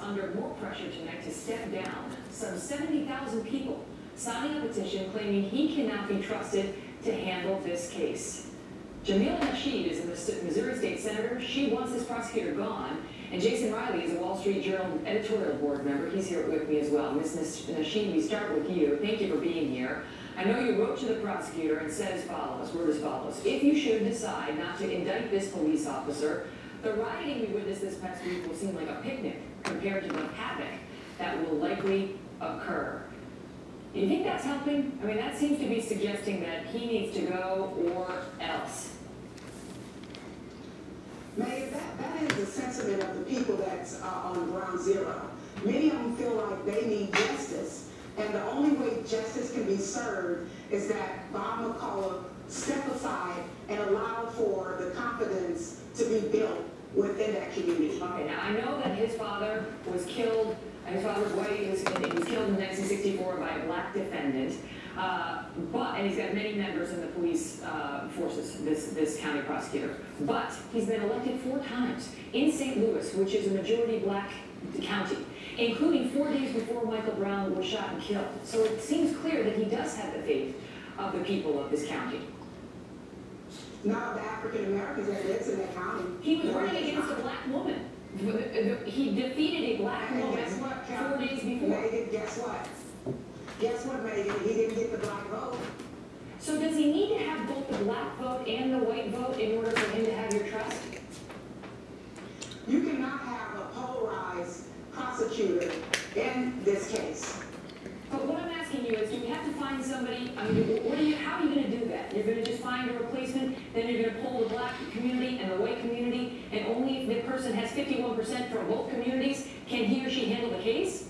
under more pressure tonight to step down. Some 70,000 people signing a petition claiming he cannot be trusted to handle this case. Jamilah Nasheed is a Missouri State Senator. She wants this prosecutor gone. And Jason Riley is a Wall Street Journal editorial board member. He's here with me as well. Ms. Nasheed, we start with you. Thank you for being here. I know you wrote to the prosecutor and said as follows, word as follows: if you should decide not to indict this police officer, the rioting we witnessed this past week will seem like a picnic compared to the havoc that will likely occur. Do you think that's helping? I mean, that seems to be suggesting that he needs to go or else. Megyn, that is the sentiment of the people that's on ground zero. Many of them feel like they need justice, and the only way justice can be served is that Bob McCullough step aside and allow for the confidence to be built within that community. Okay, now I know that his father was killed. His father was white. He was killed in 1964 by a black defendant. And he's got many members in the police forces, this county prosecutor. But he's been elected 4 times in St. Louis, which is a majority black county, including 4 days before Michael Brown was shot and killed. So it seems clear that he does have the faith of the people of this county. Not the African Americans that lives in that county. He was running against a black woman. He defeated a black woman guess what, 4 days before. Megyn, guess what? Guess what, Megyn? He didn't get the black vote. So does he need to have both the black vote and the white vote in order for him to have your trust? You cannot have a polarized prosecutor in this case. But what I'm asking you is, do you have to find somebody? I mean, how are you going to do that? You're going to just find a replacement, then you're going to pull the black community and the white community, and only if the person has 51% from both communities can he or she handle the case?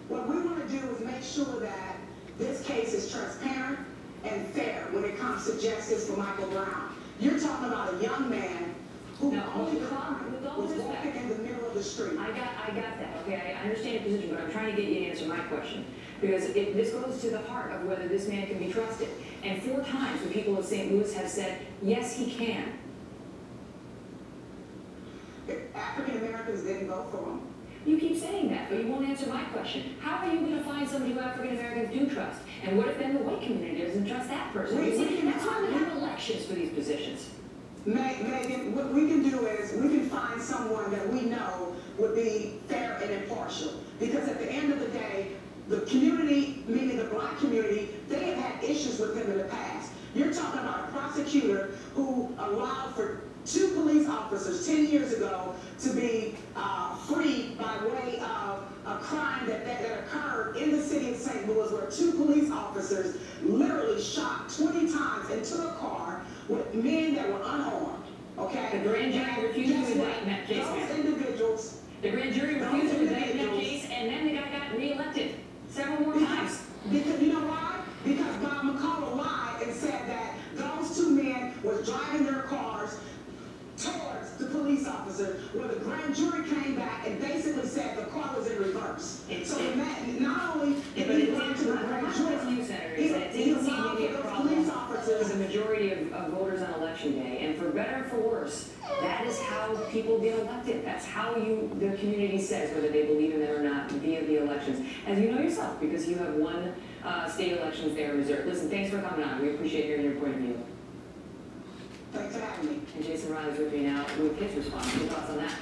What we want to do is make sure that this case is transparent and fair when it comes to justice for Michael Brown. You're talking about a young man who only was walking in the middle of the street. I got that, okay? I understand your position, but I'm trying to get you to answer my question. Because this goes to the heart of whether this man can be trusted. And 4 times the people of St. Louis have said, yes, he can. African Americans didn't vote for him. You keep saying that, but you won't answer my question. How are you going to find somebody who African Americans do trust? And what if then the white community doesn't trust that person? That's why we have elections for these positions. Megyn, what we can do is we can find someone that we know would be fair and impartial. Because at the end of the day, the community, meaning the black community, they have had issues with him in the past. You're talking about a prosecutor who allowed for 2 police officers 10 years ago to be freed by way of a crime that occurred in the city of St. Louis, where 2 police officers literally shot 20 times into a car with men that were unarmed. Okay? The grand jury refused to indict in that case. Those individuals. The grand jury refused to indict in that case, and then the guy got reelected several more times. Because you know why? Because Bob McCullough lied and said that those 2 men were driving their cars towards the police officer, where the grand jury came back and basically said the car was in reverse. So not only did he lie to the grand jury, he allowed for those police officers. The majority of voters on election day, and for better or for worse, that is how people get elected. That's how the community says whether they believe in it or not via the elections. As you know yourself, because you have won state elections there in Missouri. Listen, thanks for coming on. We appreciate hearing your point of view. Thanks for having me. And Jason Riley's with me now with his response. Your thoughts on that?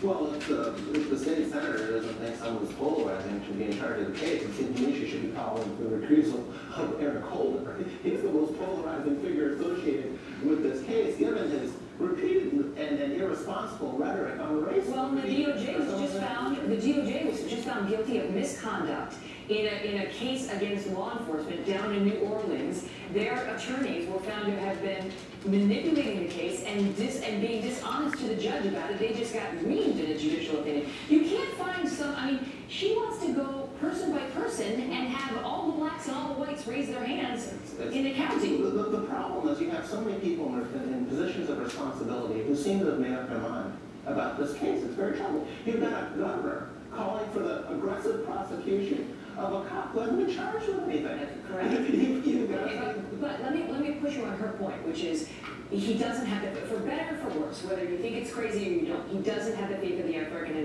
Well, if the state senator doesn't think someone who's polarizing should be in charge of the case, it seems to me she should be calling for the recusal of Eric Holder. He's the most polarizing figure associated with this case, given his repeated and irresponsible rhetoric on race. Well, the DOJ was just found guilty of misconduct in a case against law enforcement down in New Orleans. Their attorneys were found to have been manipulating the case and being dishonest to the judge about it. They just got reamed in a judicial opinion. You can't find she wants to go person by person and have all the blacks and all the whites raise their hands in the county. The problem is you have so many people in positions of responsibility who seem to have made up their mind about this case. It's very troubling. You've got a governor calling for the aggressive prosecution of a cop who hasn't been charged with anything. Correct. But let me push you on her point, which is he doesn't have the, for better or for worse, whether you think it's crazy or you don't, he doesn't have the faith of the African American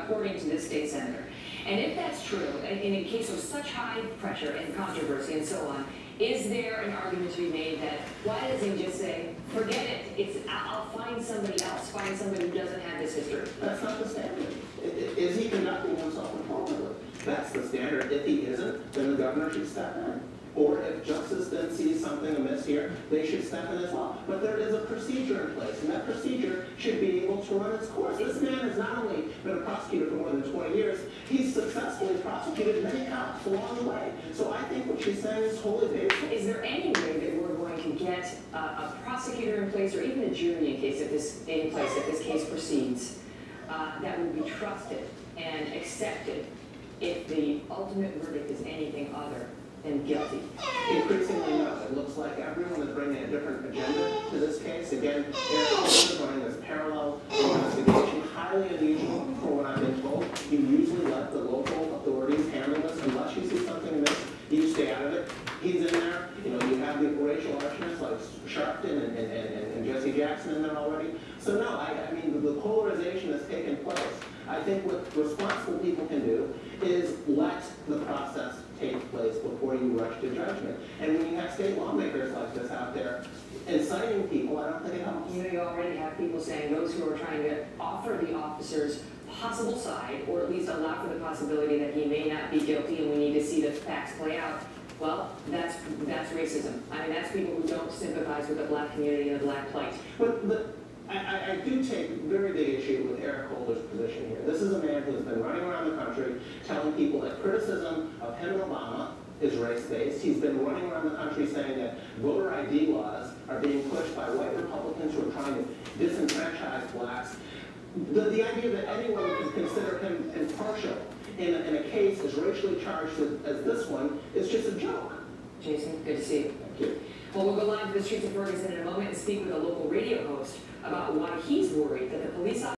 according to this state senator. And if that's true, in a case of such high pressure and controversy and so on, is there an argument to be made that why doesn't he just say, forget it, I'll find somebody else, find somebody who doesn't have this history? That's not the standard. Is he conducting himself appropriately? That's the standard. If he isn't, then the governor should step in. Or if justice then sees something amiss here, they should step in as well. But there is a procedure in place, and that procedure should be able to run its course. This man has not only been a prosecutor for more than 20 years, he's successfully prosecuted many cops along the way. So I think what she's saying is wholly based. Is there any way that we're going to get a prosecutor in place, or even a jury in this case proceeds, that will be trusted and accepted if the ultimate verdict is anything other than guilty? Increasingly, no. It looks like everyone is bringing a different agenda to this case. Again, Eric Holder is running this parallel investigation, highly unusual for what I've been told. You usually let the local authorities handle this unless you see something amiss. You stay out of it. He's in there. You know, you have the racial arsonists like Sharpton and Jesse Jackson in there already. So no, I mean, the polarization has taken place. I think what responsible people can do is let the process take place before you rush to judgment. And when you have state lawmakers like this out there inciting people, I don't think it helps. You know, you already have people saying those who are trying to offer the officers possible side, or at least allow for the possibility that he may not be guilty and we need to see the facts play out. Well, that's racism. I mean, that's people who don't sympathize with the black community and the black plight. But I do take very big issue with Eric Holder's position here. This is a man who has been running around the country telling people that criticism of him and Obama is race-based. He's been running around the country saying that voter ID laws are being pushed by white Republicans who are trying to disenfranchise blacks. The idea that anyone could consider him impartial in a case as racially charged as this one is just a joke. Jason, good to see you. Thank you. Well, we'll go live to the streets of Ferguson in a moment and speak with a local radio host about why he's worried that the police officers